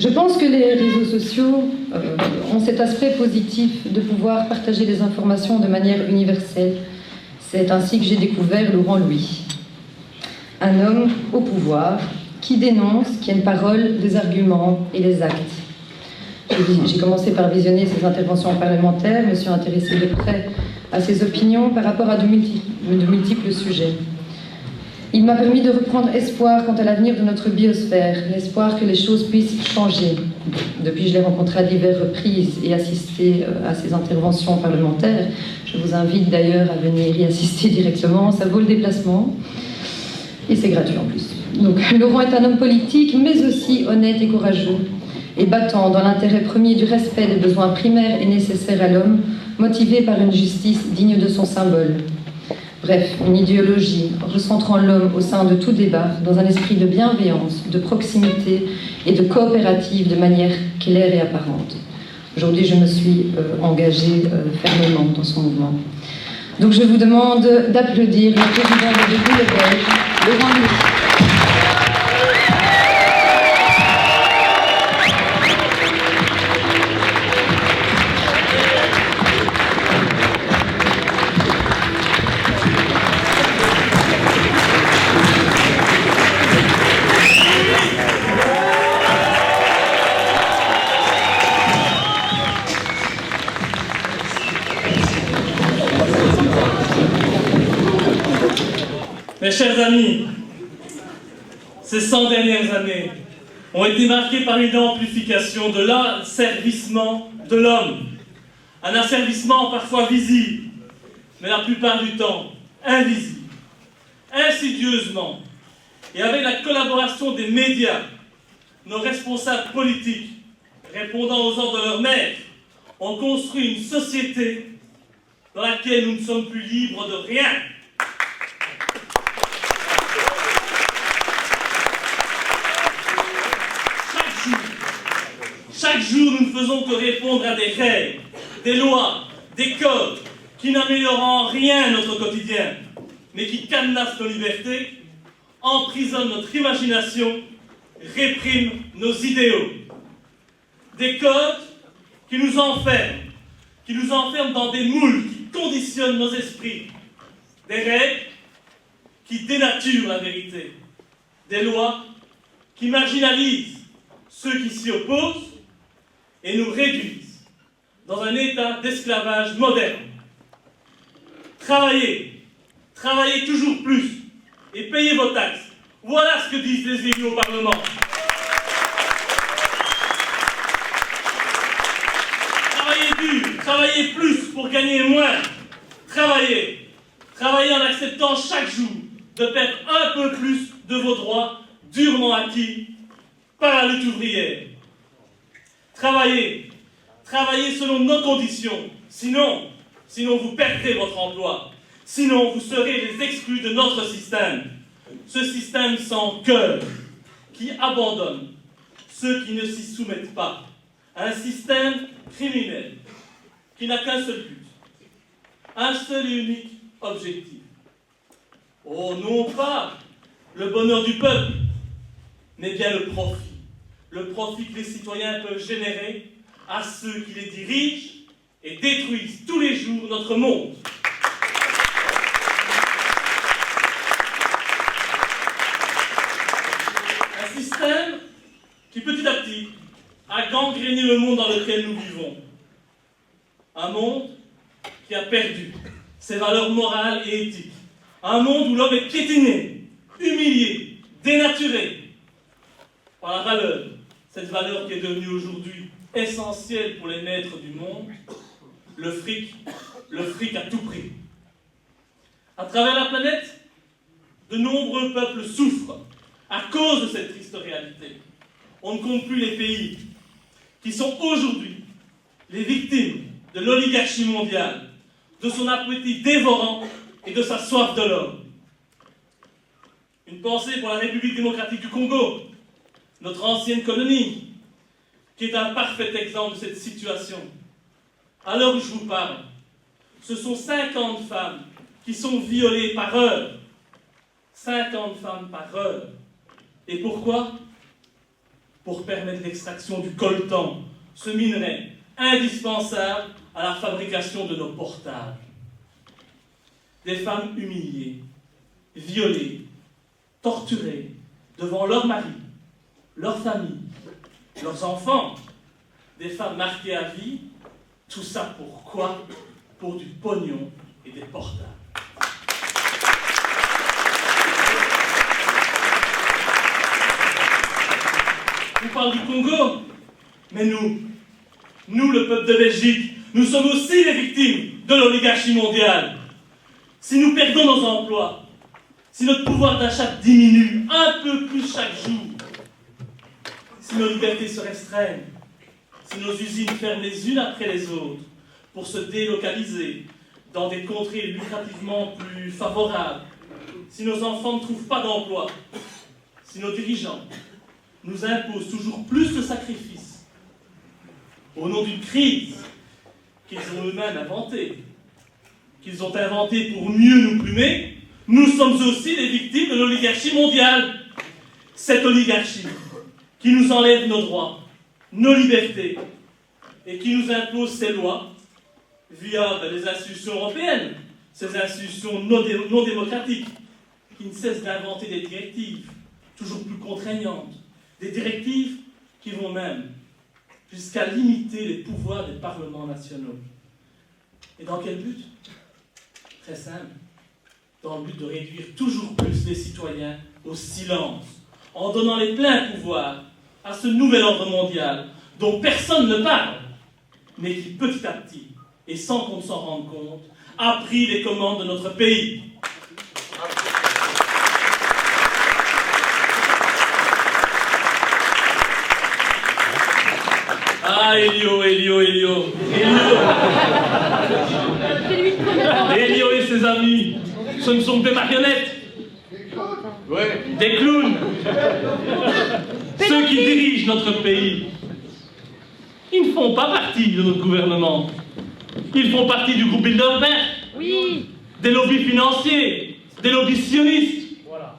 Je pense que les réseaux sociaux ont cet aspect positif de pouvoir partager des informations de manière universelle. C'est ainsi que j'ai découvert Laurent Louis, un homme au pouvoir qui dénonce, qui a une parole, des arguments et des actes. J'ai commencé par visionner ses interventions parlementaires, me suis intéressée de près à ses opinions par rapport à de multiples sujets. Il m'a permis de reprendre espoir quant à l'avenir de notre biosphère, l'espoir que les choses puissent changer. Depuis, je l'ai rencontré à diverses reprises et assisté à ses interventions parlementaires. Je vous invite d'ailleurs à venir y assister directement, ça vaut le déplacement. Et c'est gratuit en plus. Donc, Laurent est un homme politique, mais aussi honnête et courageux, et battant dans l'intérêt premier du respect des besoins primaires et nécessaires à l'homme, motivé par une justice digne de son symbole. Bref, une idéologie recentrant l'homme au sein de tout débat, dans un esprit de bienveillance, de proximité et de coopérative de manière claire et apparente. Aujourd'hui, je me suis engagée fermement dans son mouvement. Donc je vous demande d'applaudir le président de Boulevard, Laurent Louis. Mes chers amis, ces 100 dernières années ont été marquées par une amplification de l'asservissement de l'homme. Un asservissement parfois visible, mais la plupart du temps invisible, insidieusement. Et avec la collaboration des médias, nos responsables politiques, répondant aux ordres de leur maître, ont construit une société dans laquelle nous ne sommes plus libres de rien. Chaque jour, nous ne faisons que répondre à des règles, des lois, des codes qui n'améliorent en rien notre quotidien, mais qui cadenassent nos libertés, emprisonnent notre imagination, répriment nos idéaux. Des codes qui nous enferment dans des moules qui conditionnent nos esprits. Des règles qui dénaturent la vérité. Des lois qui marginalisent ceux qui s'y opposent et nous réduisent dans un état d'esclavage moderne. Travaillez toujours plus et payez vos taxes. Voilà ce que disent les élus au Parlement. Travaillez dur, travaillez plus pour gagner moins. Travaillez en acceptant chaque jour de perdre un peu plus de vos droits durement acquis par la lutte ouvrière. Travaillez selon nos conditions, sinon vous perdrez votre emploi, sinon vous serez les exclus de notre système. Ce système sans cœur, qui abandonne ceux qui ne s'y soumettent pas. Un système criminel, qui n'a qu'un seul but, un seul et unique objectif. Oh, non pas le bonheur du peuple, mais bien le profit. Le profit que les citoyens peuvent générer à ceux qui les dirigent et détruisent tous les jours notre monde. Un système qui petit à petit a gangréné le monde dans lequel nous vivons. Un monde qui a perdu ses valeurs morales et éthiques. Un monde où l'homme est piétiné, humilié, dénaturé par la valeur. Cette valeur qui est devenue aujourd'hui essentielle pour les maîtres du monde, le fric à tout prix. À travers la planète, de nombreux peuples souffrent à cause de cette triste réalité. On ne compte plus les pays qui sont aujourd'hui les victimes de l'oligarchie mondiale, de son appétit dévorant et de sa soif de l'or. Une pensée pour la République démocratique du Congo, notre ancienne colonie, qui est un parfait exemple de cette situation. À l'heure où je vous parle, ce sont 50 femmes qui sont violées par heure. 50 femmes par heure. Et pourquoi? pour permettre l'extraction du coltan, ce minerai indispensable à la fabrication de nos portables. Des femmes humiliées, violées, torturées devant leur mari, leur famille, leurs enfants, des femmes marquées à vie, tout ça pourquoi? Pour du pognon et des portables. On parle du Congo, mais nous, le peuple de Belgique, nous sommes aussi les victimes de l'oligarchie mondiale. Si nous perdons nos emplois, si notre pouvoir d'achat diminue un peu plus chaque jour, si nos libertés se restreignent, si nos usines ferment les unes après les autres pour se délocaliser dans des contrées lucrativement plus favorables, si nos enfants ne trouvent pas d'emploi, si nos dirigeants nous imposent toujours plus de sacrifices au nom d'une crise qu'ils ont eux-mêmes inventée, qu'ils ont inventée pour mieux nous plumer, nous sommes aussi les victimes de l'oligarchie mondiale. Cette oligarchie qui nous enlève nos droits, nos libertés, et qui nous impose ses lois via les institutions européennes, ces institutions non démocratiques, qui ne cessent d'inventer des directives toujours plus contraignantes, des directives qui vont même jusqu'à limiter les pouvoirs des parlements nationaux. Et dans quel but? Très simple. Dans le but de réduire toujours plus les citoyens au silence, en donnant les pleins pouvoirs à ce nouvel ordre mondial dont personne ne parle, mais qui petit à petit, et sans qu'on s'en rende compte, a pris les commandes de notre pays. Ah, Elio et ses amis, ce ne sont que des marionnettes. Ouais. Des clowns. Ceux qui dirigent notre pays, ils ne font pas partie de notre gouvernement. Ils font partie du groupe Bilderberg. Oui. Des lobbies financiers, des lobbies sionistes. Voilà.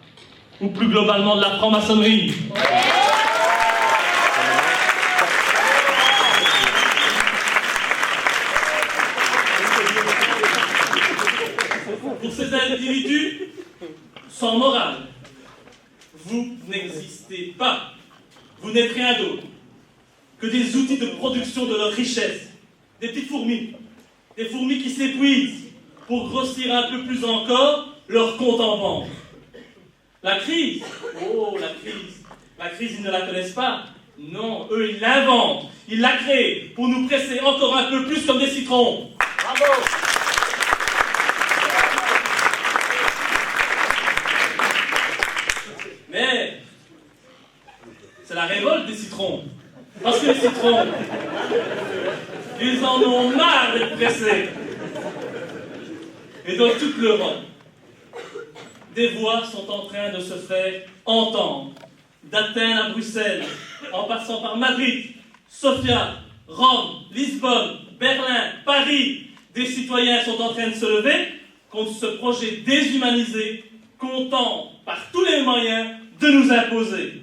Ou plus globalement de la franc-maçonnerie. Ouais. Pour ces individus sans morale, vous n'existez pas. Vous n'êtes rien d'autre que des outils de production de leur richesse. Des petites fourmis. Des fourmis qui s'épuisent pour grossir un peu plus encore leur compte en banque. La crise, la crise, ils ne la connaissent pas. Non, eux, ils l'inventent. Ils la créent pour nous presser encore un peu plus comme des citrons. Bravo! Mais c'est la révolte des citrons. Parce que les citrons, ils en ont marre d'être pressés. Et dans toute l'Europe, des voix sont en train de se faire entendre. D'Athènes à Bruxelles, en passant par Madrid, Sofia, Rome, Lisbonne, Berlin, Paris, des citoyens sont en train de se lever contre ce projet déshumanisé qu'on tente par tous les moyens de nous imposer.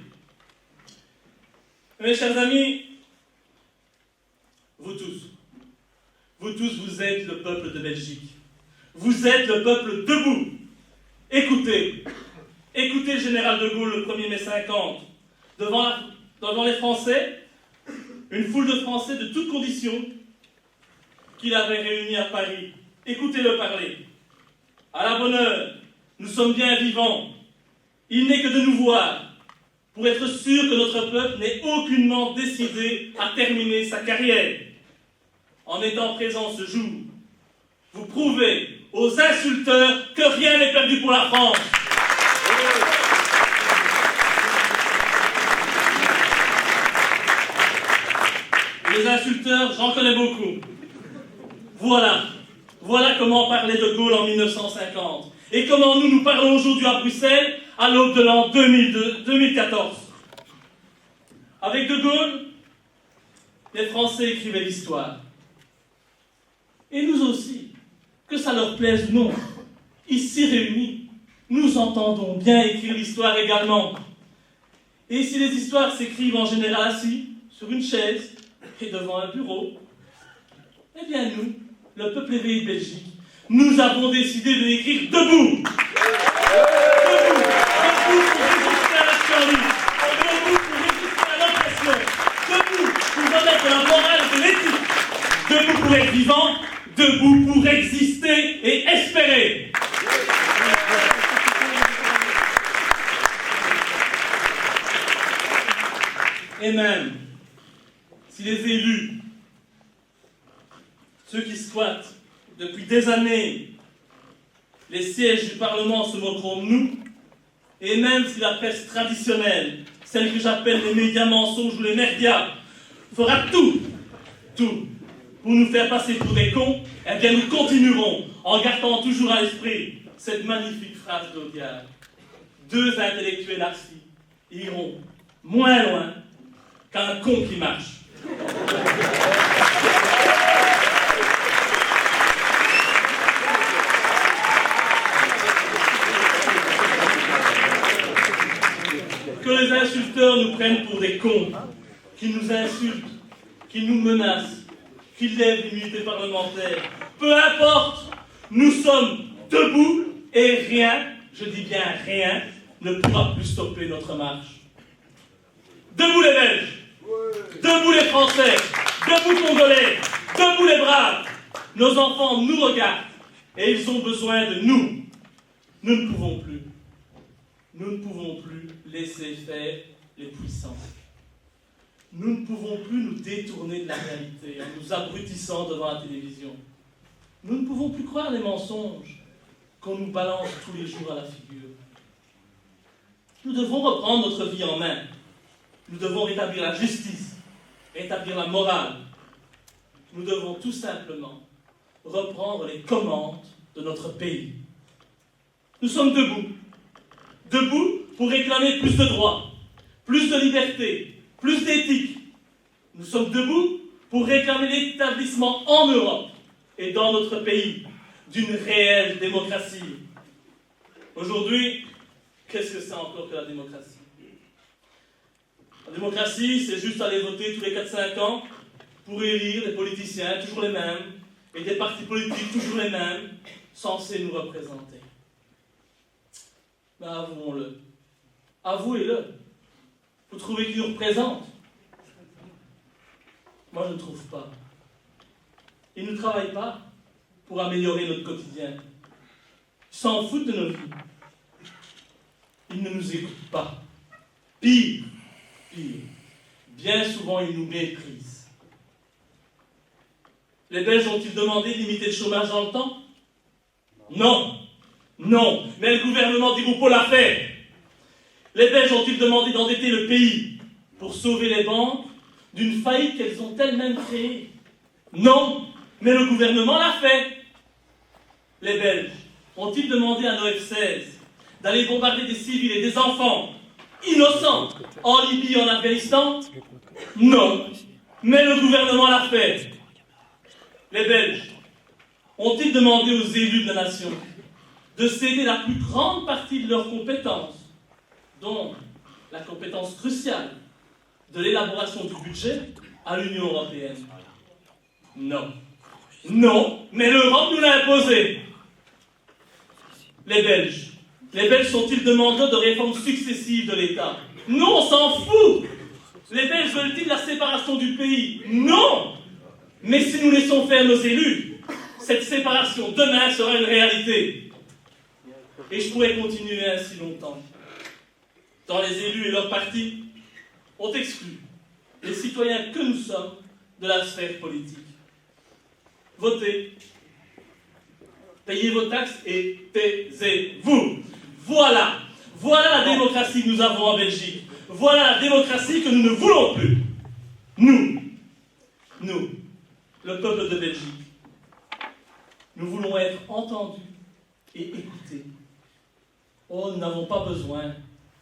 Mes chers amis, vous tous, vous êtes le peuple de Belgique. Vous êtes le peuple debout. Écoutez le général de Gaulle le 1er mai 50, devant les Français, une foule de Français de toutes conditions qu'il avait réunis à Paris. Écoutez-le parler. À la bonne heure, nous sommes bien vivants. Il n'est que de nous voir pour être sûr que notre peuple n'est aucunement décidé à terminer sa carrière. En étant présent ce jour, vous prouvez aux insulteurs que rien n'est perdu pour la France. Les insulteurs, j'en connais beaucoup. Voilà comment parlait de Gaulle en 1950. Et comment nous parlons aujourd'hui à Bruxelles, à l'aube de l'an 2014. Avec de Gaulle, les Français écrivaient l'histoire. Et nous aussi, que ça leur plaise ou non, ici réunis, nous entendons bien écrire l'histoire également. Et si les histoires s'écrivent en général assis, sur une chaise et devant un bureau, eh bien nous, le peuple éveillé de Belgique, nous avons décidé de l'écrire debout. Debout pour résister à la survie, debout pour résister à l'oppression, debout pour remettre la morale de l'éthique, debout pour être vivant, debout pour exister et espérer. Et même si les élus, ceux qui squattent depuis des années les sièges du Parlement se moqueront de nous, et même si la presse traditionnelle, celle que j'appelle les médias mensonges ou les merdias, fera tout pour nous faire passer pour des cons, eh bien nous continuerons en gardant toujours à l'esprit cette magnifique phrase d'Audiard. 2 intellectuels assis iront moins loin qu'un con qui marche. Que les insulteurs nous prennent pour des cons, qui nous insultent, qui nous menacent, qui lèvent l'immunité parlementaire. Peu importe, nous sommes debout et rien, je dis bien rien, ne pourra plus stopper notre marche. Debout les Belges, debout les Français, debout Congolais, debout les braves. Nos enfants nous regardent et ils ont besoin de nous. Nous ne pouvons plus laisser faire les puissants. Nous ne pouvons plus nous détourner de la réalité en nous abrutissant devant la télévision. Nous ne pouvons plus croire les mensonges qu'on nous balance tous les jours à la figure. Nous devons reprendre notre vie en main. Nous devons rétablir la justice, rétablir la morale. Nous devons tout simplement reprendre les commandes de notre pays. Nous sommes debout. Debout pour réclamer plus de droits, plus de liberté, plus d'éthique. Nous sommes debout pour réclamer l'établissement en Europe et dans notre pays d'une réelle démocratie. Aujourd'hui, qu'est-ce que c'est encore que la démocratie? La démocratie, c'est juste aller voter tous les 4-5 ans pour élire des politiciens, toujours les mêmes, et des partis politiques, toujours les mêmes, censés nous représenter. Ben, avouons-le. Avouez-le. Vous trouvez qu'ils nous représentent? Moi, je ne trouve pas. Ils ne travaillent pas pour améliorer notre quotidien. Ils s'en foutent de nos vies. Ils ne nous écoutent pas. Pire, bien souvent, ils nous méprisent. Les Belges ont-ils demandé de limiter le chômage dans le temps? Non, mais le gouvernement du Groupe l'a fait. Les Belges ont-ils demandé d'endetter le pays pour sauver les banques d'une faillite qu'elles ont elles-mêmes créée? Non, mais le gouvernement l'a fait. Les Belges ont-ils demandé à nos F-16 d'aller bombarder des civils et des enfants innocents en Libye et en Afghanistan? Non, mais le gouvernement l'a fait. Les Belges ont-ils demandé aux élus de la nation de céder la plus grande partie de leurs compétences, dont la compétence cruciale de l'élaboration du budget, à l'Union européenne? Non, mais l'Europe nous l'a imposé. Les Belges sont-ils demandeurs de réformes successives de l'État? Non, on s'en fout. Les Belges veulent-ils la séparation du pays? Non. Mais si nous laissons faire nos élus, cette séparation demain sera une réalité. Et je pourrais continuer ainsi longtemps. Tant les élus et leurs partis ont exclu les citoyens que nous sommes de la sphère politique. Votez, payez vos taxes et taisez-vous. Voilà la démocratie que nous avons en Belgique. Voilà la démocratie que nous ne voulons plus. Nous, le peuple de Belgique, nous voulons être entendus et écoutés. Oh, nous n'avons pas besoin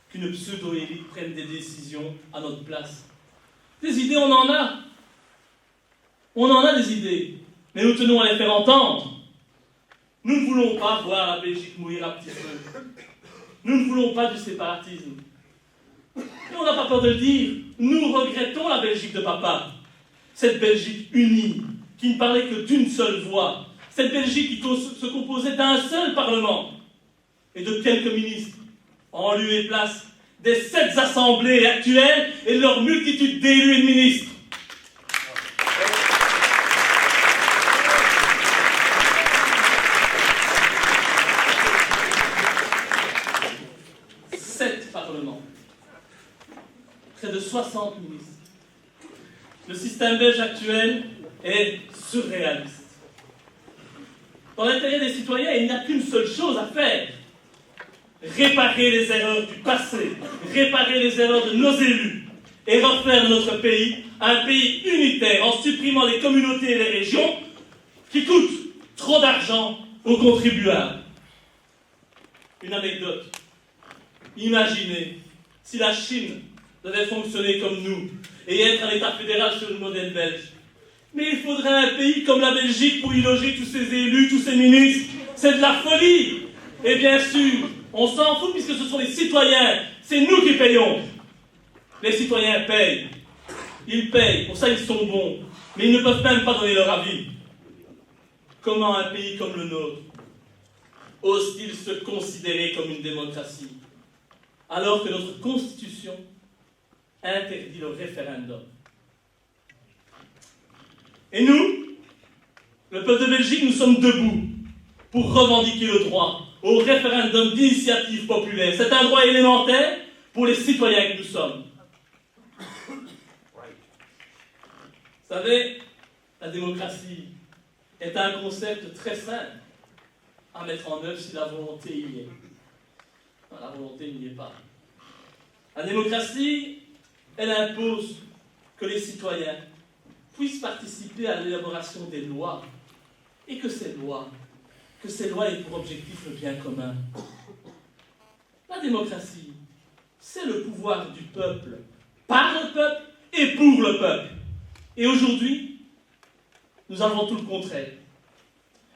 qu'une pseudo-élite prenne des décisions à notre place. Des idées, on en a. On en a des idées, mais nous tenons à les faire entendre. Nous ne voulons pas voir la Belgique mourir à petit feu. Nous ne voulons pas du séparatisme. Mais on n'a pas peur de le dire, nous regrettons la Belgique de papa. Cette Belgique unie, qui ne parlait que d'une seule voix. Cette Belgique qui se composait d'un seul Parlement et de quelques ministres, en lieu et place des 7 assemblées actuelles et de leur multitude d'élus et de ministres. Près de 60 ministres. Le système belge actuel est surréaliste. Dans l'intérêt des citoyens, il n'y a qu'une seule chose à faire. Réparer les erreurs du passé, réparer les erreurs de nos élus et refaire notre pays un pays unitaire en supprimant les communautés et les régions qui coûtent trop d'argent aux contribuables. Une anecdote. Imaginez si la Chine devait fonctionner comme nous et être un État fédéral sur le modèle belge. Mais il faudrait un pays comme la Belgique pour y loger tous ses élus, tous ses ministres. C'est de la folie. Et bien sûr, on s'en fout puisque ce sont les citoyens. C'est nous qui payons. Les citoyens payent. Ils payent, pour ça ils sont bons. Mais ils ne peuvent même pas donner leur avis. Comment un pays comme le nôtre ose-t-il se considérer comme une démocratie alors que notre Constitution interdit le référendum? Et nous, le peuple de Belgique, nous sommes debout pour revendiquer le droit au référendum d'initiative populaire. C'est un droit élémentaire pour les citoyens que nous sommes. Vous savez, la démocratie est un concept très simple à mettre en œuvre si la volonté y est. Non, la volonté n'y est pas. La démocratie, elle impose que les citoyens puissent participer à l'élaboration des lois et que ces lois aient pour objectif le bien commun. La démocratie, c'est le pouvoir du peuple, par le peuple et pour le peuple. Et aujourd'hui, nous avons tout le contraire.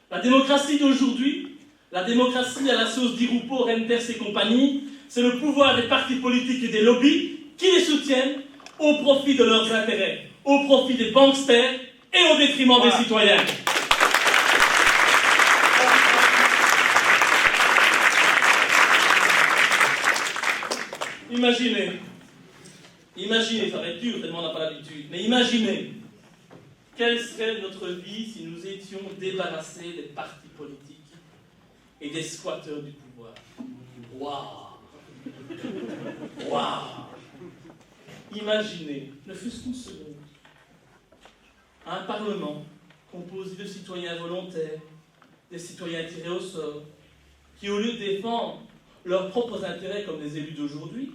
La démocratie d'aujourd'hui, la démocratie à la sauce Di Rupo, Reinders et compagnie, c'est le pouvoir des partis politiques et des lobbies qui les soutiennent au profit de leurs intérêts, au profit des banksters et au détriment des citoyens. Imaginez, ça va être dur tellement on n'a pas l'habitude, mais imaginez quelle serait notre vie si nous étions débarrassés des partis politiques et des squatteurs du pouvoir. Waouh! Imaginez, ne fût-ce qu'une seconde, un Parlement composé de citoyens volontaires, des citoyens tirés au sort, qui au lieu de défendre leurs propres intérêts comme des élus d'aujourd'hui,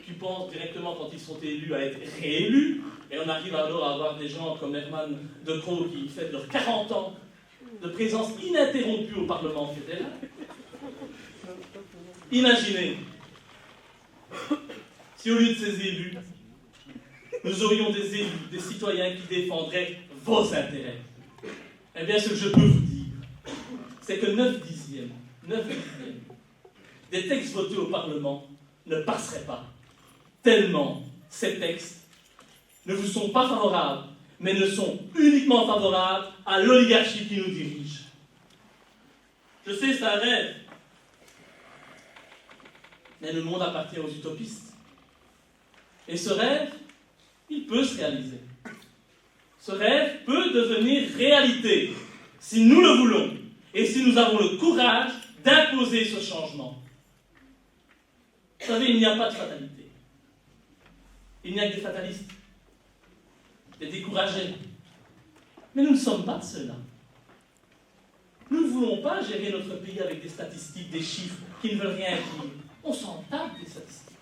qui pensent directement quand ils sont élus à être réélus, et on arrive alors à avoir des gens comme Herman De Croo qui fêtent leurs 40 ans de présence ininterrompue au Parlement fédéral. Imaginez si au lieu de ces élus, nous aurions des élus, des citoyens qui défendraient vos intérêts. Eh bien, ce que je peux vous dire, c'est que 9 dixièmes des textes votés au Parlement ne passeraient pas, tellement ces textes ne vous sont pas favorables, mais ne sont uniquement favorables à l'oligarchie qui nous dirige. Je sais, c'est un rêve, mais le monde appartient aux utopistes. Et ce rêve, il peut se réaliser. Ce rêve peut devenir réalité, si nous le voulons, et si nous avons le courage d'imposer ce changement. Vous savez, il n'y a pas de fatalité. Il n'y a que des fatalistes, des découragés. Mais nous ne sommes pas de ceux-là. Nous ne voulons pas gérer notre pays avec des statistiques, des chiffres qui ne veulent rien dire. On s'en tape des statistiques.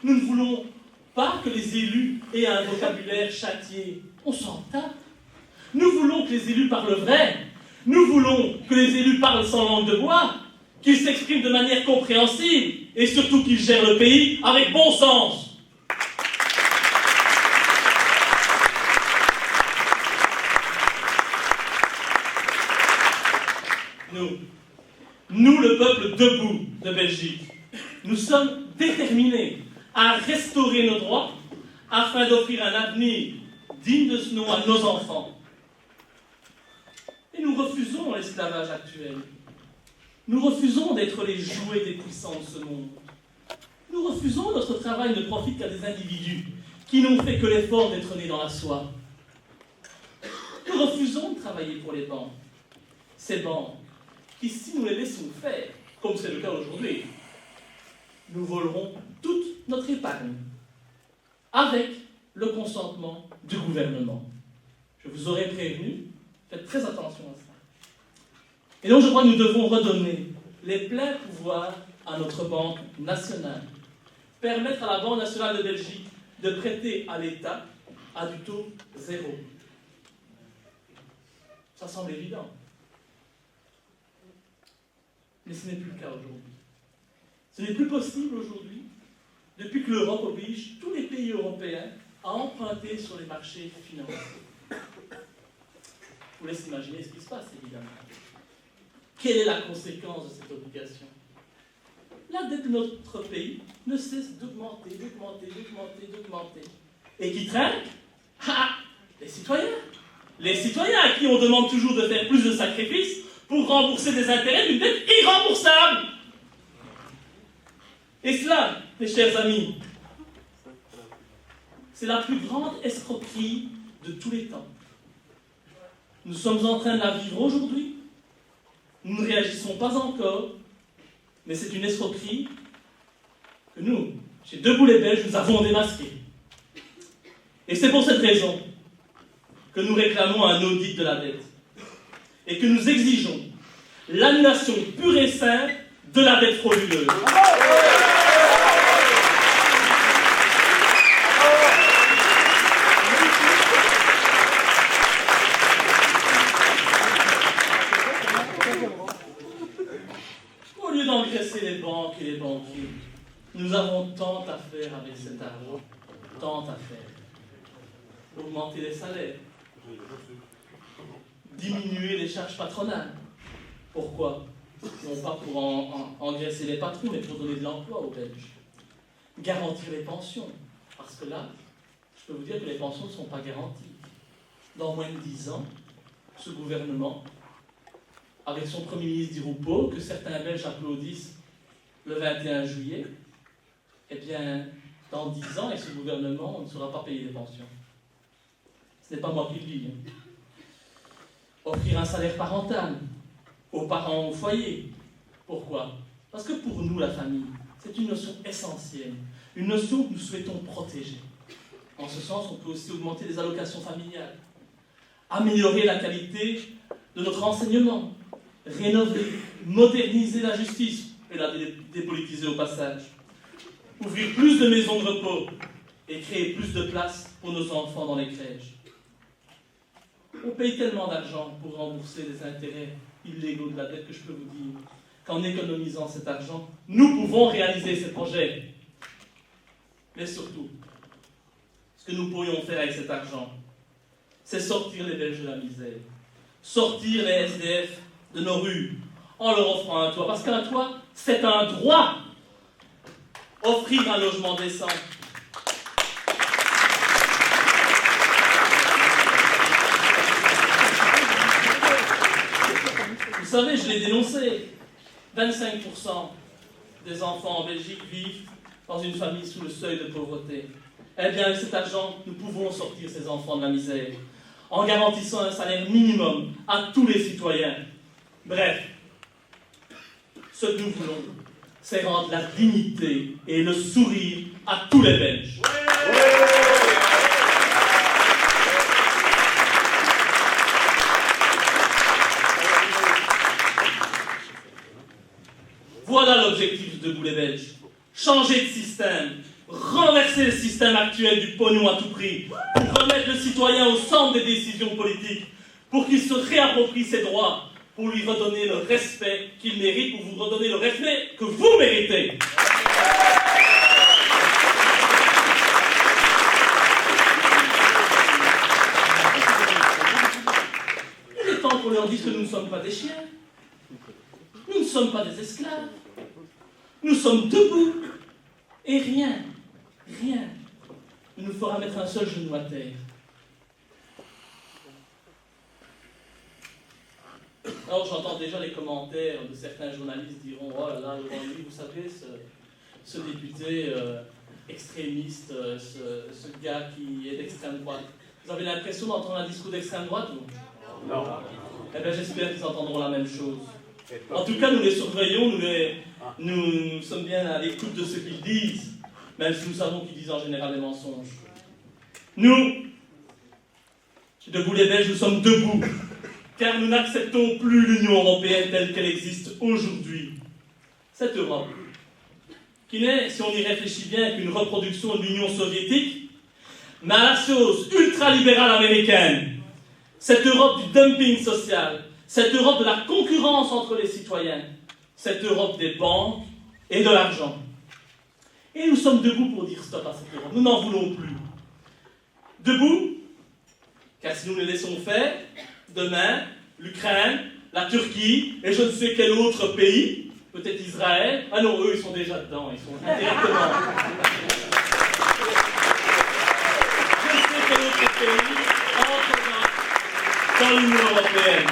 Nous ne voulons pas que les élus aient un vocabulaire châtié. On s'en tape. Nous voulons que les élus parlent vrai. Nous voulons que les élus parlent sans langue de bois, qu'ils s'expriment de manière compréhensible et surtout qu'ils gèrent le pays avec bon sens. Nous, le peuple debout de Belgique, nous sommes déterminés à restaurer nos droits, afin d'offrir un avenir digne de ce nom à nos enfants. Et nous refusons l'esclavage actuel. Nous refusons d'être les jouets des puissants de ce monde. Nous refusons que notre travail ne profite qu'à des individus qui n'ont fait que l'effort d'être nés dans la soie. Nous refusons de travailler pour les banques. Ces banques qui, si nous les laissons faire, comme c'est le cas aujourd'hui, nous volerons toute notre épargne, avec le consentement du gouvernement. Je vous aurais prévenu, faites très attention à ça. Et donc je crois que nous devons redonner les pleins pouvoirs à notre Banque nationale. Permettre à la Banque nationale de Belgique de prêter à l'État à du taux zéro. Ça semble évident. Mais ce n'est plus le cas aujourd'hui. Ce n'est plus possible aujourd'hui, depuis que l'Europe oblige tous les pays européens à emprunter sur les marchés financiers. Je vous laisse imaginer ce qui se passe, évidemment. Quelle est la conséquence de cette obligation? La dette de notre pays ne cesse d'augmenter. Et qui trinque? Les citoyens. Les citoyens à qui on demande toujours de faire plus de sacrifices pour rembourser des intérêts d'une dette irremboursable. Et cela, mes chers amis, c'est la plus grande escroquerie de tous les temps. Nous sommes en train de la vivre aujourd'hui. Nous ne réagissons pas encore, mais c'est une escroquerie que nous, chez Debout les Belges, nous avons démasquée. Et c'est pour cette raison que nous réclamons un audit de la dette et que nous exigeons l'annulation pure et simple de la dette frauduleuse. Au lieu d'engraisser les banques et les banquiers, nous avons tant à faire avec cet argent, tant à faire. Augmenter les salaires, diminuer les charges patronales. Pourquoi? Non pas pour engraisser les patrons, mais pour donner de l'emploi aux Belges. Garantir les pensions, parce que là, je peux vous dire que les pensions ne sont pas garanties. Dans moins de 10 ans, ce gouvernement, avec son Premier ministre Di Rupo, que certains Belges applaudissent le 21 juillet, eh bien, dans 10 ans, et ce gouvernement ne saura pas payer les pensions. Ce n'est pas moi qui le dis. Offrir un salaire parental aux parents au foyer. Pourquoi? Parce que pour nous, la famille, c'est une notion essentielle, une notion que nous souhaitons protéger. En ce sens, on peut aussi augmenter les allocations familiales, améliorer la qualité de notre enseignement, rénover, moderniser la justice, et la dépolitiser au passage, ouvrir plus de maisons de repos et créer plus de places pour nos enfants dans les crèches. On paye tellement d'argent pour rembourser les intérêts illégaux de la dette que je peux vous dire qu'en économisant cet argent, nous pouvons réaliser ces projets. Mais surtout, ce que nous pourrions faire avec cet argent, c'est sortir les Belges de la misère, sortir les SDF de nos rues, en leur offrant un toit. Parce qu'un toit, c'est un droit. Offrir un logement décent. Vous savez, je l'ai dénoncé, 25% des enfants en Belgique vivent dans une famille sous le seuil de pauvreté. Eh bien, avec cet argent, nous pouvons sortir ces enfants de la misère, en garantissant un salaire minimum à tous les citoyens. Bref, ce que nous voulons, c'est rendre la dignité et le sourire à tous les Belges. Voilà l'objectif de Debout les Belges. Changer de système, renverser le système actuel du pognon à tout prix, pour remettre le citoyen au centre des décisions politiques, pour qu'il se réapproprie ses droits, pour lui redonner le respect qu'il mérite, pour vous redonner le respect que vous méritez. Il est temps qu'on leur dise que nous ne sommes pas des chiens. Nous ne sommes pas des esclaves. Nous sommes debout et rien nous fera mettre un seul genou à terre. Alors j'entends déjà les commentaires de certains journalistes diront « Oh là là, Laurent Louis, vous savez, ce député extrémiste, ce gars qui est d'extrême droite. Vous avez l'impression d'entendre un discours d'extrême droite ou non? Eh bien j'espère qu'ils entendront la même chose. En tout cas, nous les surveillons, nous sommes bien à l'écoute de ce qu'ils disent, même si nous savons qu'ils disent en général des mensonges. Nous, debout les Belges, nous sommes debout, car nous n'acceptons plus l'Union européenne telle qu'elle existe aujourd'hui. Cette Europe, qui n'est, si on y réfléchit bien, qu'une reproduction de l'Union soviétique, mais à la sauce ultralibérale américaine. Cette Europe du dumping social, cette Europe de la concurrence entre les citoyens, cette Europe des banques et de l'argent. Et nous sommes debout pour dire stop à cette Europe. Nous n'en voulons plus. Debout, car si nous les laissons faire, demain, l'Ukraine, la Turquie et je ne sais quel autre pays, peut-être Israël, ah non, eux ils sont déjà dedans, ils sont directement. Je ne sais quel autre pays entre dans l'Union européenne.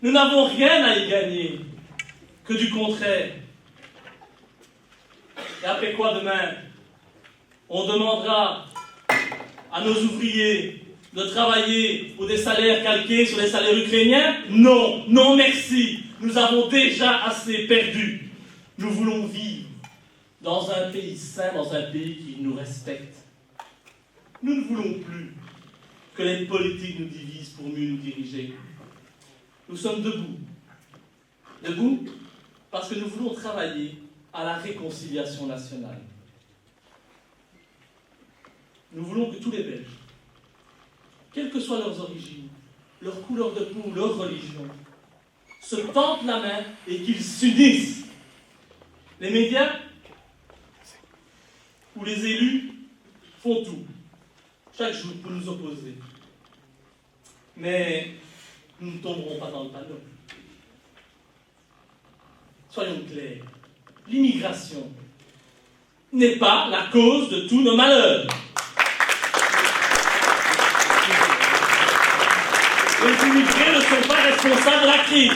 Nous n'avons rien à y gagner, que du contraire. Et après quoi demain? On demandera à nos ouvriers de travailler pour des salaires calqués sur les salaires ukrainiens? Non, non merci. Nous avons déjà assez perdu. Nous voulons vivre dans un pays sain, dans un pays qui nous respecte. Nous ne voulons plus que les politiques nous divisent pour mieux nous diriger. Nous sommes debout. Debout parce que nous voulons travailler à la réconciliation nationale. Nous voulons que tous les Belges, quelles que soient leurs origines, leur couleur de peau ou leur religion, se tendent la main et qu'ils s'unissent. Les médias ou les élus font tout, chaque jour, pour nous opposer. Mais nous ne tomberons pas dans le panneau. Soyons clairs, l'immigration n'est pas la cause de tous nos malheurs. Les immigrés ne sont pas responsables de la crise.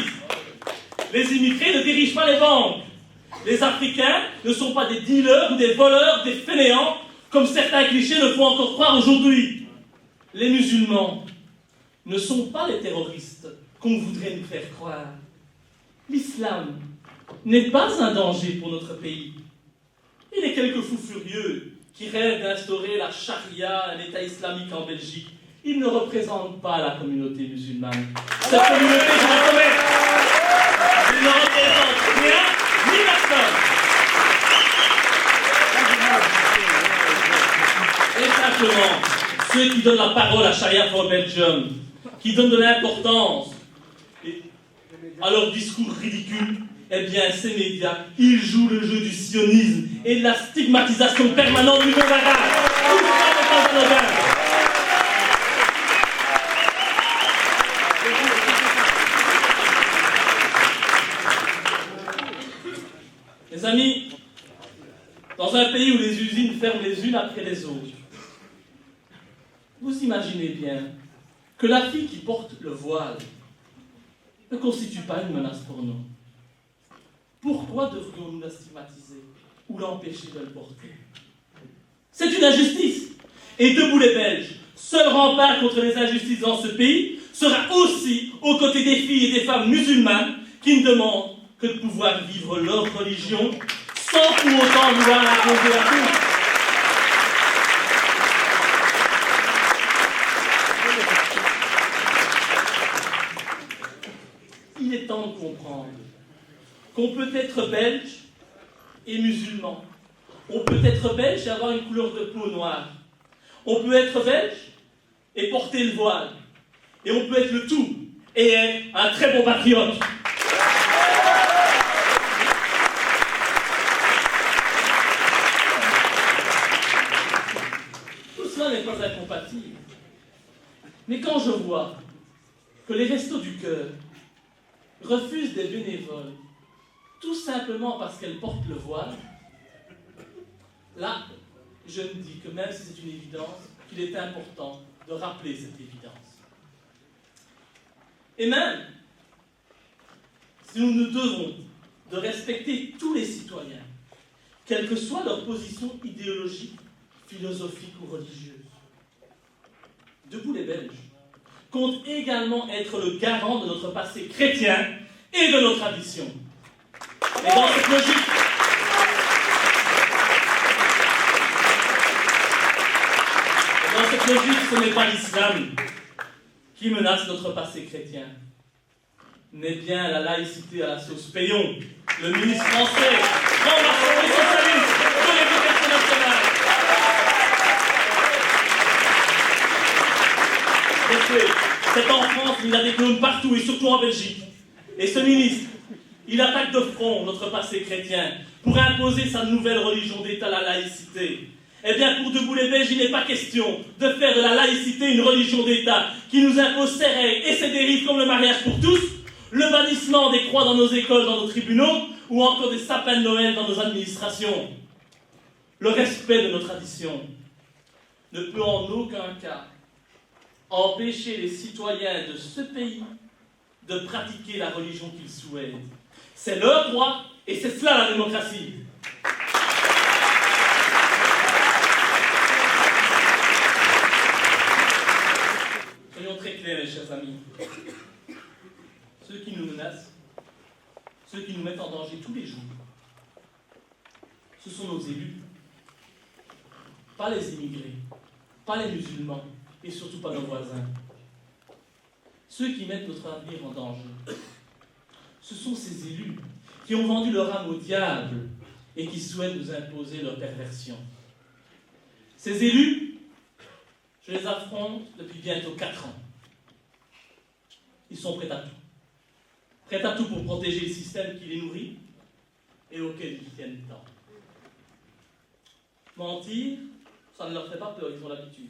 Les immigrés ne dirigent pas les banques. Les Africains ne sont pas des dealers ou des voleurs, des fainéants, comme certains clichés le font encore croire aujourd'hui. Les musulmans ne sont pas les terroristes qu'on voudrait nous faire croire. L'islam n'est pas un danger pour notre pays. Il y a quelques fous furieux qui rêvent d'instaurer la charia, un État islamique en Belgique. Ils ne représentent pas la communauté musulmane. Cette communauté, je la connais. Ils ne représentent rien ni personne. Et simplement, ceux qui donnent la parole à Sharia for Belgium, qui donnent de l'importance à leur discours ridicule, eh bien, ces médias, ils jouent le jeu du sionisme et de la stigmatisation permanente du monde arabe. Tout ça n'est pas anodin. Mes amis, dans un pays où les usines ferment les unes après les autres, vous imaginez bien que la fille qui porte le voile ne constitue pas une menace pour nous. Pourquoi devrions-nous la stigmatiser ou l'empêcher de le porter? C'est une injustice. Et debout les Belges, seul rempart contre les injustices dans ce pays, sera aussi aux côtés des filles et des femmes musulmanes qui ne demandent que de pouvoir vivre leur religion sans pour autant vouloir l'imposer à tous. Il est temps de comprendre qu'on peut être belge et musulman. On peut être belge et avoir une couleur de peau noire. On peut être belge et porter le voile. Et on peut être le tout et être un très bon patriote. Tout cela n'est pas incompatible. Mais quand je vois que les Restos du Cœur refusent des bénévoles tout simplement parce qu'elles portent le voile, là, je me dis que même si c'est une évidence, qu'il est important de rappeler cette évidence. Et même, si nous nous devons de respecter tous les citoyens, quelle que soit leur position idéologique, philosophique ou religieuse, Debout les Belges compte également être le garant de notre passé chrétien et de nos traditions. Et dans cette logique, ce n'est pas l'islam qui menace notre passé chrétien, mais bien la laïcité à la sauce Payon, le ministre français, grand marchand et socialiste de l'éducation nationale. C'est en France, il a des clones partout et surtout en Belgique. Et ce ministre, il attaque de front notre passé chrétien pour imposer sa nouvelle religion d'État, la laïcité. Eh bien, pour Debout les Belges, il n'est pas question de faire de la laïcité une religion d'État qui nous impose ses règles et ses dérives comme le mariage pour tous, le bannissement des croix dans nos écoles, dans nos tribunaux, ou encore des sapins de Noël dans nos administrations. Le respect de nos traditions ne peut en aucun cas empêcher les citoyens de ce pays de pratiquer la religion qu'ils souhaitent. C'est leur droit et c'est cela la démocratie. Soyons très clairs, mes chers amis. Ceux qui nous menacent, ceux qui nous mettent en danger tous les jours, ce sont nos élus. Pas les immigrés, pas les musulmans, et surtout pas nos voisins. Ceux qui mettent notre avenir en danger, ce sont ces élus qui ont vendu leur âme au diable et qui souhaitent nous imposer leur perversion. Ces élus, je les affronte depuis bientôt 4 ans. Ils sont prêts à tout. Prêts à tout pour protéger le système qui les nourrit et auquel ils tiennent tant. Mentir, ça ne leur fait pas peur, ils ont l'habitude.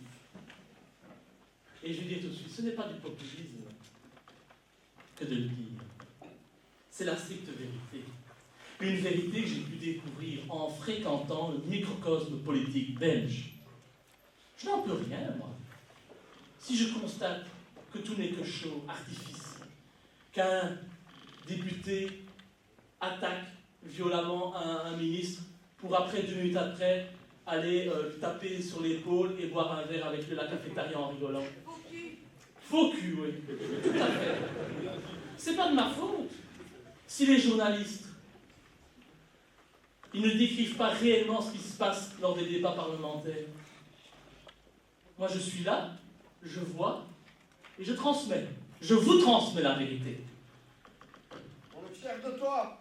Et je dis tout de suite, ce n'est pas du populisme que de le dire. C'est la stricte vérité. Une vérité que j'ai pu découvrir en fréquentant le microcosme politique belge. Je n'en peux rien, moi. Si je constate que tout n'est que show, artifice, qu'un député attaque violemment un ministre pour après, 2 minutes après, aller taper sur l'épaule et boire un verre avec lui à la cafétéria en rigolant. Faux cul, oui. Tout à fait. C'est pas de ma faute. Si les journalistes, ils ne décrivent pas réellement ce qui se passe lors des débats parlementaires. Moi, je suis là, je vois, et je transmets. Je vous transmets la vérité. On est fiers de toi.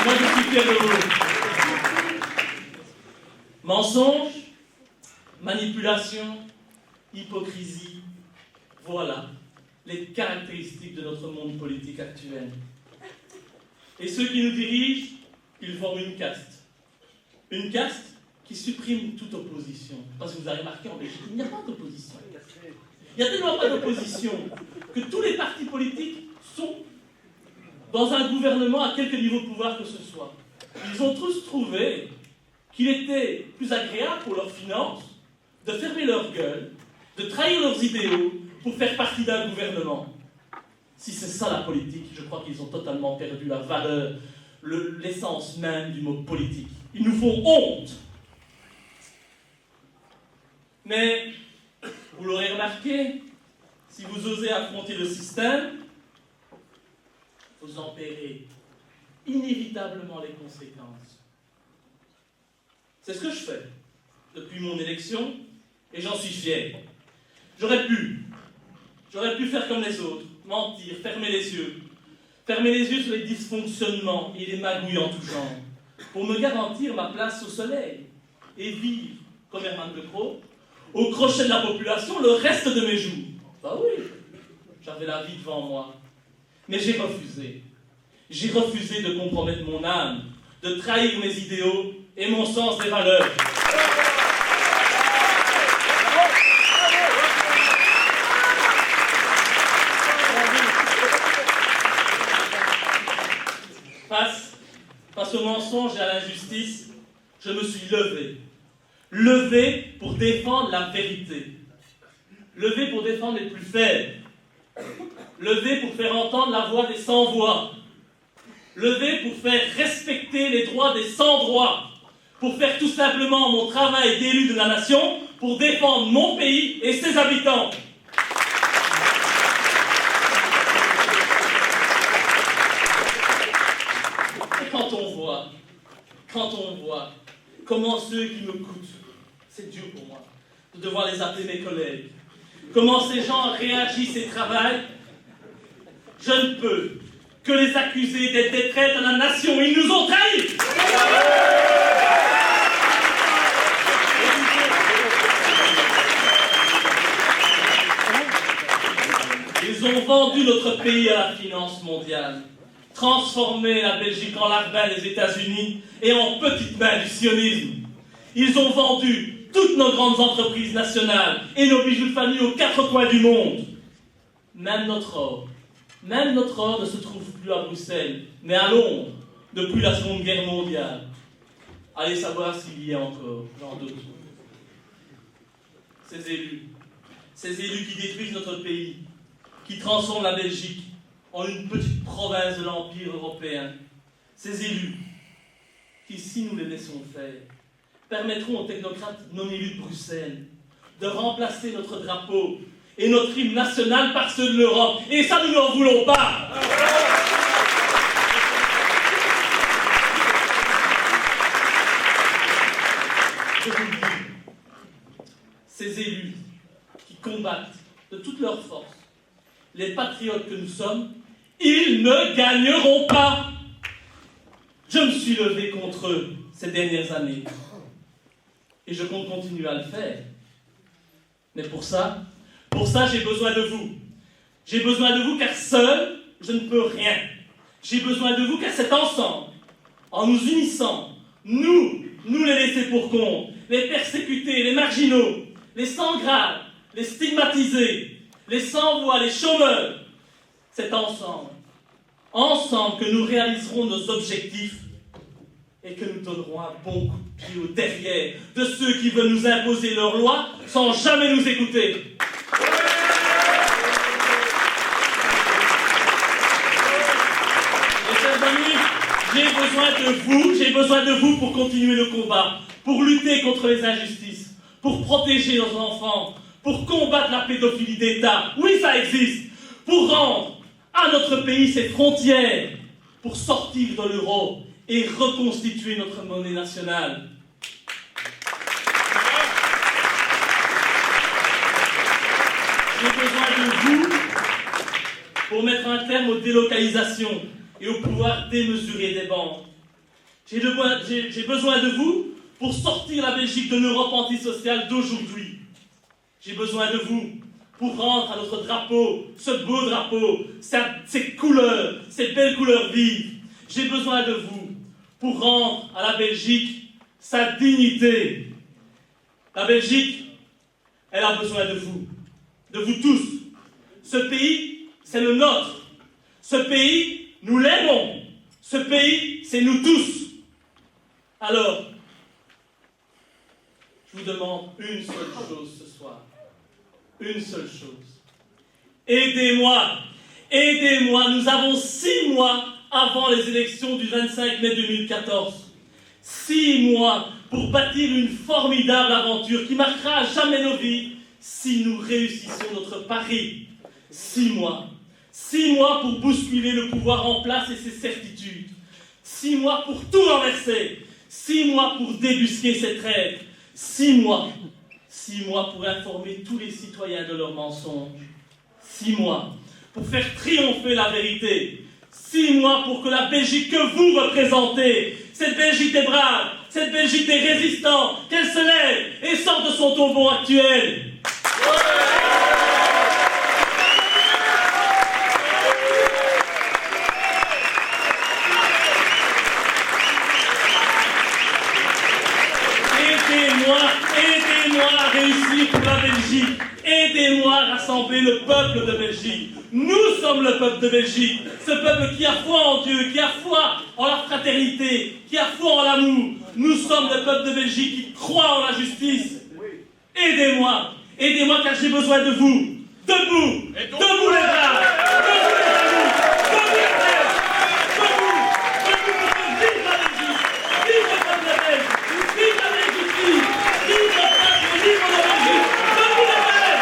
Moi, je suis fier de vous. Mensonge, manipulation, hypocrisie, voilà les caractéristiques de notre monde politique actuel. Et ceux qui nous dirigent, ils forment une caste. Une caste qui supprime toute opposition. Parce que vous avez remarqué en Belgique, il n'y a pas d'opposition. Il n'y a tellement pas d'opposition que tous les partis politiques sont dans un gouvernement à quelque niveau de pouvoir que ce soit. Ils ont tous trouvé qu'il était plus agréable pour leurs finances de fermer leur gueule, de trahir leurs idéaux pour faire partie d'un gouvernement. Si c'est ça la politique, je crois qu'ils ont totalement perdu la valeur, l'essence même du mot politique. Ils nous font honte. Mais, vous l'aurez remarqué, si vous osez affronter le système, vous en paierez inévitablement les conséquences. C'est ce que je fais depuis mon élection et j'en suis fier. J'aurais pu faire comme les autres, mentir, fermer les yeux sur les dysfonctionnements et les magouilles en tout genre, pour me garantir ma place au soleil et vivre, comme Herman de Croo, au crochet de la population le reste de mes jours. Bah oui, j'avais la vie devant moi. Mais j'ai refusé. J'ai refusé de compromettre mon âme, de trahir mes idéaux et mon sens des valeurs. Face au mensonge et à l'injustice, je me suis levé. Levé pour défendre la vérité. Levé pour défendre les plus faibles. Levé pour faire entendre la voix des sans-voix. Levé pour faire respecter les droits des sans-droits. Pour faire tout simplement mon travail d'élu de la nation, pour défendre mon pays et ses habitants. Et quand on voit comment ceux qui me coûtent, c'est dur pour moi de devoir les appeler mes collègues, comment ces gens réagissent et travaillent, je ne peux que les accuser d'être des traîtres à la nation. Ils nous ont trahis. Ils ont vendu notre pays à la finance mondiale, transformé la Belgique en larbin des États-Unis et en petite main du sionisme. Ils ont vendu toutes nos grandes entreprises nationales et nos bijoux de famille aux quatre coins du monde. Même notre or ne se trouve plus à Bruxelles, mais à Londres, depuis la Seconde Guerre mondiale. Allez savoir s'il y a encore, j'en doute. Ces élus qui détruisent notre pays, qui transforment la Belgique en une petite province de l'Empire européen. Ces élus qui, si nous les laissons faire, permettront aux technocrates non élus de Bruxelles de remplacer notre drapeau et notre hymne national par ceux de l'Europe. Et ça, nous n'en voulons pas. Je vous le dis, ces élus qui combattent de toute leur force les patriotes que nous sommes, ils ne gagneront pas. Je me suis levé contre eux ces dernières années. Et je compte continuer à le faire. Mais pour ça, j'ai besoin de vous. J'ai besoin de vous car seul, je ne peux rien. J'ai besoin de vous car c'est ensemble, en nous unissant, nous les laissés pour compte, les persécutés, les marginaux, les sans grade, les stigmatisés, les sans-voix, les chômeurs. C'est ensemble que nous réaliserons nos objectifs et que nous donnerons un bon coup de pied au derrière de ceux qui veulent nous imposer leurs lois sans jamais nous écouter. Mes chers amis, j'ai besoin de vous pour continuer le combat, pour lutter contre les injustices, pour protéger nos enfants, pour combattre la pédophilie d'État. Oui, ça existe. Pour rendre à notre pays ses frontières, pour sortir de l'euro et reconstituer notre monnaie nationale. J'ai besoin de vous pour mettre un terme aux délocalisations et au pouvoir démesuré des banques. J'ai besoin de vous pour sortir la Belgique de l'Europe antisociale d'aujourd'hui. J'ai besoin de vous pour rendre à notre drapeau, ce beau drapeau, ces couleurs, ces belles couleurs vives. J'ai besoin de vous pour rendre à la Belgique sa dignité. La Belgique, elle a besoin de vous tous. Ce pays, c'est le nôtre. Ce pays, nous l'aimons. Ce pays, c'est nous tous. Alors, je vous demande une seule chose ce soir. Une seule chose. Aidez-moi. Nous avons 6 mois avant les élections du 25 mai 2014. 6 mois pour bâtir une formidable aventure qui marquera à jamais nos vies si nous réussissons notre pari. 6 mois. 6 mois pour bousculer le pouvoir en place et ses certitudes. 6 mois pour tout renverser. 6 mois pour débusquer ses traîtres. 6 mois. 6 mois pour informer tous les citoyens de leurs mensonges. 6 mois pour faire triompher la vérité. 6 mois pour que la Belgique que vous représentez, cette Belgique des braves, cette Belgique des résistants, qu'elle se lève et sorte de son tombeau actuel. Aidez-moi à réussir pour la Belgique. Aidez-moi à rassembler le peuple de Belgique. Nous sommes le peuple de Belgique. Ce peuple peuple qui a foi en Dieu, qui a foi en la fraternité, qui a foi en l'amour. Nous sommes le peuple de Belgique qui croit en la justice. Aidez-moi, aidez-moi car j'ai besoin de vous. Debout, debout les gars, debout les amis, debout les frères, debout, debout pour que vive la Belgique, vive le peuple de Belge, vive la Belgique, vive le peuple libre de Belgique, debout les frères.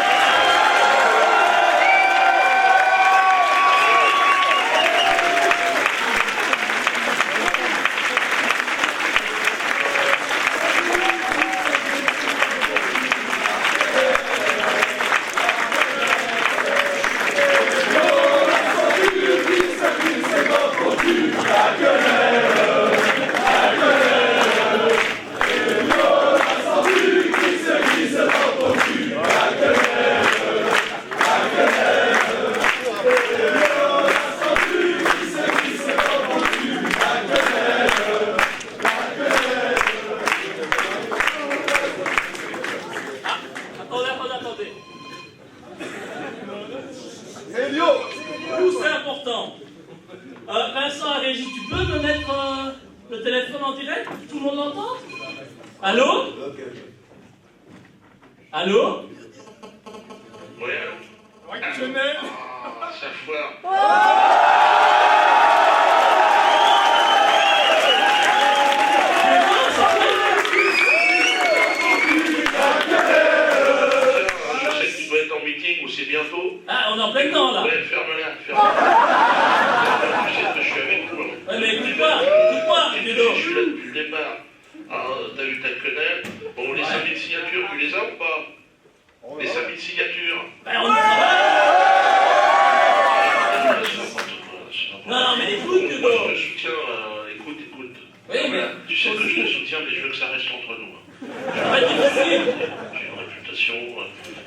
Vincent à Régie, tu peux me mettre le téléphone en direct pour que tout le monde l'entende? Allô? Allô? Oui, allô? Oui, je n'ai. Ah, ça foire. Je sais que tu dois être en meeting ou c'est bientôt. Ah, on est en plein temps là. Ouais, ferme-la, ferme-la. Tu sais que je suis avec vous. Ouais, mais écoute-moi, Ludo. Je suis là depuis le départ. Alors, t'as vu ta quenelle. Bon, les 5000 signatures, tu les as ou pas? Les 5000 signatures. Ben, on y travaille. Non, mais écoute, Ludo. Moi, je te soutiens. Écoute. Oui, mais... Tu sais que je te soutiens, mais je veux que ça reste entre nous. C'est pas difficile. J'ai une réputation,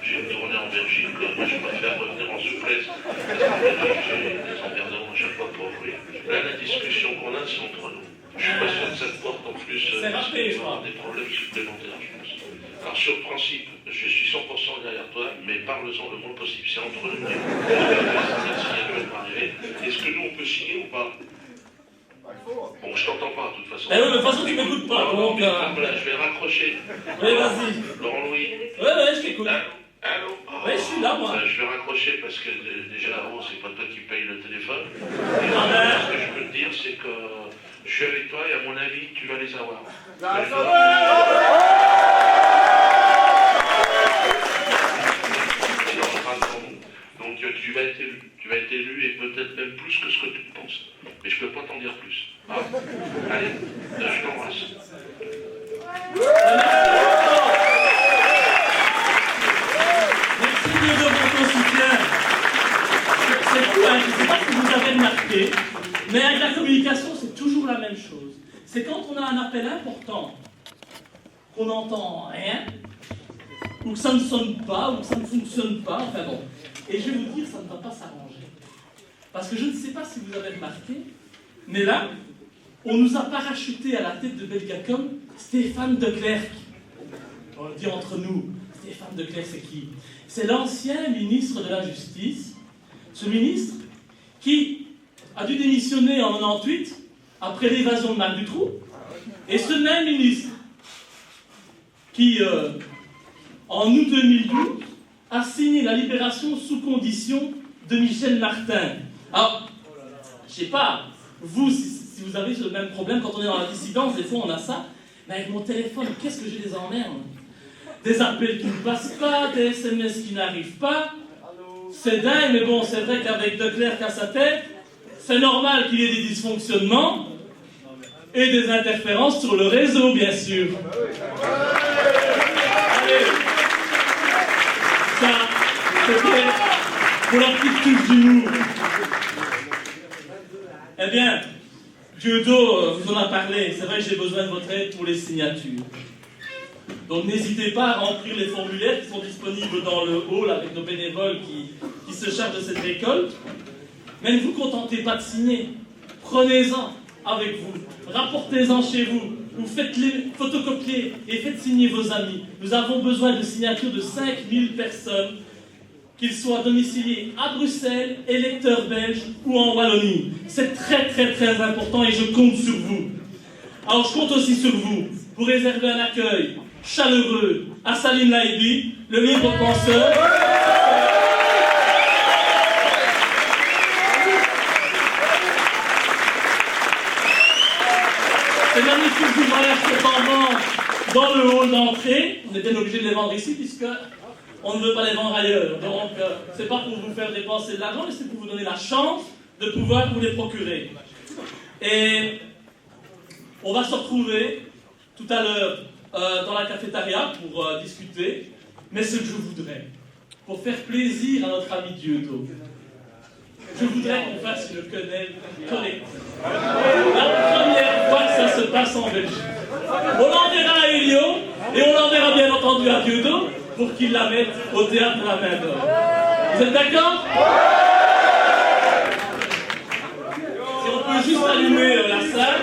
j'ai une tournée en Belgique, moi je préfère revenir en souplesse, parce qu'en Belgique j'ai des emmerdements à chaque fois pour ouvrir. Là la discussion qu'on a c'est entre nous. Je suis pas sûr que ça te porte en plus des problèmes supplémentaires, je pense. Alors sur le principe, je suis 100% derrière toi, mais parle-en le moins possible, c'est entre nous. Est-ce que nous on peut signer ou pas? Bon, je t'entends pas, de toute façon. Eh oui, mais de toute façon, tu m'écoutes pas, donc... Voilà, je vais raccrocher. Oui, vas-y. Laurent Louis. Ouais, je t'écoute. Allô? Oui, je suis là, moi. Je vais raccrocher parce que déjà, c'est pas toi qui paye le téléphone. Et Ah ben. ce que je peux te dire, c'est que je suis avec toi et à mon avis, tu vas les avoir. Donc tu vas être élu. Tu vas être élu et peut-être même plus que ce que tu penses. Mais je peux pas t'en dire plus. Ah. Allez, je t'embrasse. Merci de votre soutien. C'est fou, hein, je ne sais pas si vous avez remarqué, mais avec la communication, c'est toujours la même chose. C'est quand on a un appel important, qu'on n'entend rien, ou que ça ne sonne pas, ou que ça ne fonctionne pas, enfin bon. Et je vais vous dire, ça ne va pas s'arranger. Parce que je ne sais pas si vous avez remarqué, mais là, on nous a parachuté à la tête de Belgacom Stéphane de Klerk. On le dit entre nous. Stéphane de Klerk, c'est qui? C'est l'ancien ministre de la Justice. Ce ministre qui a dû démissionner en 98 après l'évasion de Marc Dutroux. Et ce même ministre qui, en août 2012, a signé la libération sous condition de Michel Martin. Alors, je sais pas, vous, si vous avez le même problème, quand on est dans la dissidence, des fois on a ça, mais avec mon téléphone, qu'est-ce que j'ai des emmerdes? Des appels qui ne passent pas, des SMS qui n'arrivent pas. C'est dingue, mais bon, c'est vrai qu'avec De Klerk à sa tête, c'est normal qu'il y ait des dysfonctionnements et des interférences sur le réseau, bien sûr. Allez. Ça, c'était pour la petite touche d'humour. Eh bien, Dieudo vous en a parlé. C'est vrai que j'ai besoin de votre aide pour les signatures. Donc n'hésitez pas à remplir les formulaires qui sont disponibles dans le hall avec nos bénévoles qui se chargent de cette récolte. Mais ne vous contentez pas de signer. Prenez-en avec vous. Rapportez-en chez vous. Vous faites-les photocopier et faites signer vos amis. Nous avons besoin de signatures de 5000 personnes qu'ils soient domiciliés à Bruxelles, électeurs belges ou en Wallonie. C'est très très très important et je compte sur vous. Alors je compte aussi sur vous pour réserver un accueil chaleureux à Salim Laïbi, le libre penseur. Ces magnifiques ouvrages sont en vente dans le hall d'entrée. On est bien obligé de les vendre ici puisque on ne veut pas les vendre ailleurs. Donc c'est pas pour vous faire dépenser de l'argent, mais c'est pour vous donner la chance de pouvoir vous les procurer. Et on va se retrouver tout à l'heure dans la cafétéria pour discuter. Mais ce que je voudrais, pour faire plaisir à notre ami Dieudo, je voudrais qu'on fasse une quenelle collective. La première fois que ça se passe en Belgique. On l'enverra à Elio et on l'enverra bien entendu à Dieudo pour qu'il la mette au théâtre de la main d'or. Vous êtes d'accord? Si on peut juste allumer la salle.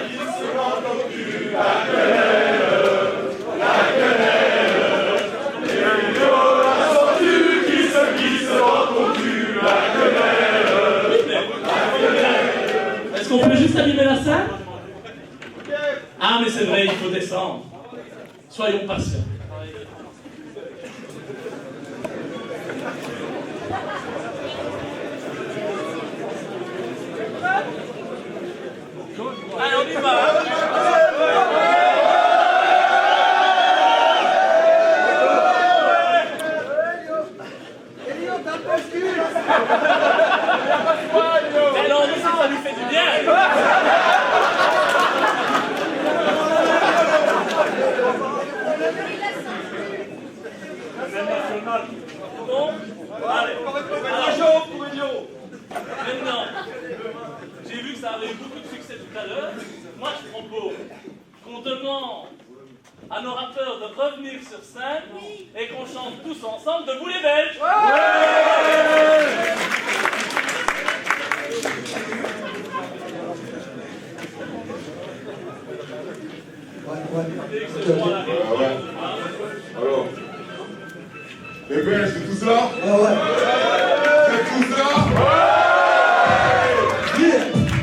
Est-ce qu'on peut juste allumer la salle? Ah mais c'est vrai, il faut descendre. Soyons patients. Allez, on y va. Mais non, mais ça lui fait du bien. Bon, allez. Maintenant, j'ai vu que ça avait eu beaucoup de succès tout à l'heure. Moi, je propose qu'on demande à nos rappeurs de revenir sur scène et qu'on chante tous ensemble Debout les Belges. Alors, les Belges, c'est tout cela? C'est tout cela?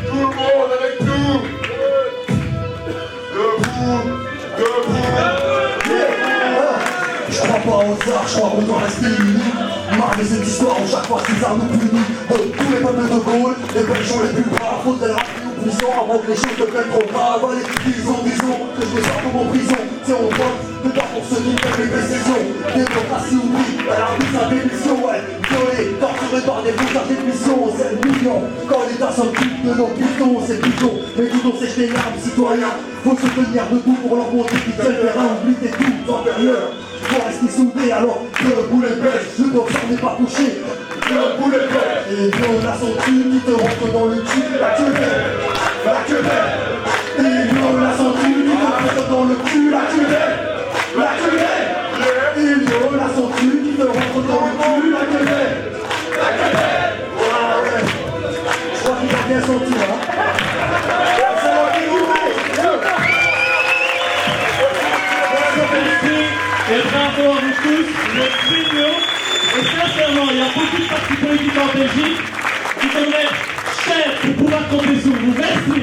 Tout le monde avec nous! Debout! Je crois pas aux arts, je crois qu'on doit rester unis. Marre de cette histoire où chaque fois ces armes nous punissent. Tous les peuples de Gaulle, les Belges sont les plus braves. Faute de la prison avant que les choses deviennent trop graves. Allez, disons que je me sors de mon prison. Si on vote dedans pour ceux qui prennent les décisions. Démocratie oublie, elle a pris sa démission. Ouais, violée, torturée par des faux d'admission. C'est le million, quand l'État s'occupe de nos pitons. C'est bidon, mais tout on sèche les larmes, citoyens. Faut se tenir debout pour leur montrer qu'ils tiennent les reins. Oublie tes doutes antérieurs. Faut rester soudé alors debout les Belges. Le docteur n'est pas touché. Debout les Belges. Et viola son cul qui te rentre dans le cul. La quenelle, la quenelle. Et viola son cul qui te rentre dans le cul. La quenelle, la quenelle. Et viola son cul qui te rentre dans le cul. La quenelle, la quenelle. Ouais. Je crois qu'il a bien senti hein. Et bravo à vous tous, notre vidéo. Et sincèrement, il y a beaucoup de partis politiques en Belgique qui vont être chers pour pouvoir compter sur vous. Merci.